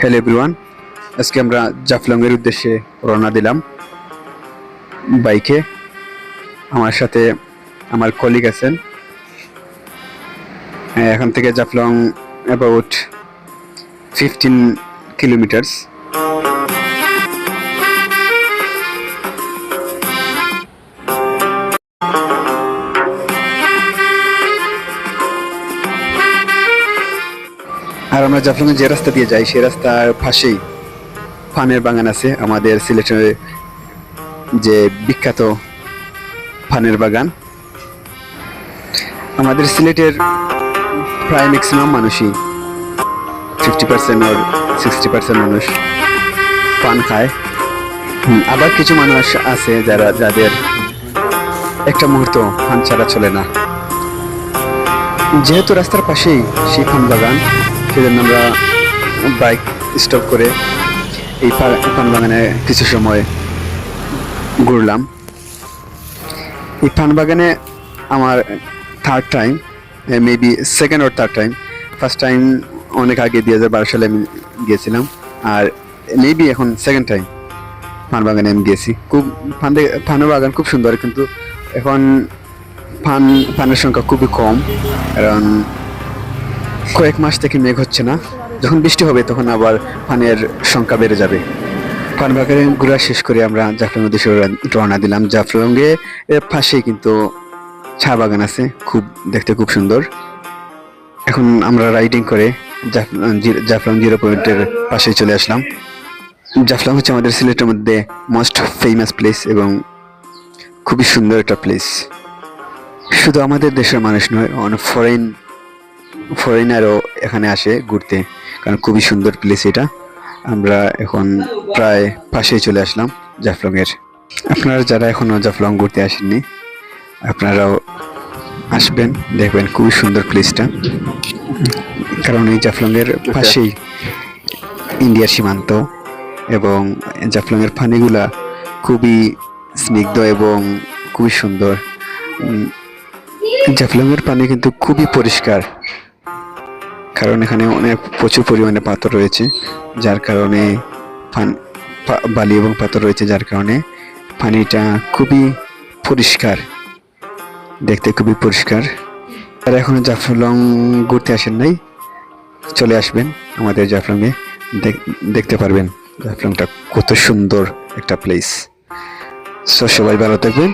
Hello everyone, আজকে আমরা জাফলংয়ের উদ্দেশ্যে রওনা দিলাম বাইকে। আমার সাথে আমার কলিগ আছেন। এখান থেকে জাফলং অ্যাবাউট 15 কিলোমিটার্স। আর আমরা জাফলংয়ে যে রাস্তা দিয়ে যাই সেই রাস্তার পাশেই পানের বাগান আছে। আমাদের সিলেটের যে বিখ্যাত পানের বাগান। আমাদের সিলেটের প্রায় ম্যাক্সিমাম মানুষই 50% or 60% মানুষ পান খায়। আবার কিছু মানুষ আছে যাদের একটা মুহূর্ত পান ছাড়া চলে না। যেহেতু রাস্তার পাশেই সেই পান বাগান, সেজন্য আমরা বাইক স্টপ করে এই পান বাগানে কিছু সময় ঘুরলাম। এই পান বাগানে আমার third time, maybe second or third time. First time অনেক আগে 2012 সালে আমি গিয়েছিলাম, আর মেবি এখন সেকেন্ড টাইম পান বাগানে আমি গিয়েছি। খুব পানের বাগান খুব সুন্দর, কিন্তু এখন পানের সংখ্যা খুবই কম, কারণ কয়েক মাস থেকে মেঘ হচ্ছে না। যখন বৃষ্টি হবে তখন আবার পানের সংখ্যা বেড়ে যাবে। পান বাগানে ঘোরা শেষ করে আমরা জাফলং উদ্দেশ্যে রওনা দিলাম। জাফলংয়ে এর পাশেই কিন্তু চা বাগান আছে, দেখতে খুব সুন্দর। এখন আমরা রাইডিং করে জাফলং জিরো পয়েন্টের পাশে চলে আসলাম। জাফলং হচ্ছে আমাদের সিলেটের মধ্যে মোস্ট ফেমাস প্লেস এবং খুবই সুন্দর একটা প্লেস। শুধু আমাদের দেশের মানুষ নয়, অনেক ফরেনারও এখানে আসে ঘুরতে, কারণ খুবই সুন্দর প্লেস এটা। আমরা এখন প্রায় পাশেই চলে আসলাম জাফলংয়ের। আপনারা যারা এখনো জাফলং ঘুরতে আসেননি, আপনারাও আসবেন, দেখবেন খুবই সুন্দর প্লেসটা। কারণ এই জাফলংয়ের পাশেই ইন্ডিয়ার সীমান্ত, এবং জাফলংয়ের পানিগুলা খুবই স্নিগ্ধ এবং খুবই সুন্দর। জাফলংয়ের পানি কিন্তু খুবই পরিষ্কার, কারণ এখানে প্রচুর পরিমাণে পাথর রয়েছে, যার কারণে বালি এবং পাথর রয়েছে, যার কারণে পানিটা খুবই পরিষ্কার, দেখতে খুবই পরিষ্কার। আর এখনো জাফলং ঘুরতে আসেন নাই, চলে আসবেন আমাদের জাফলংয়ে, দেখতে পারবেন জাফলংটা কত সুন্দর একটা প্লেস। সবাই ভালো থাকবেন।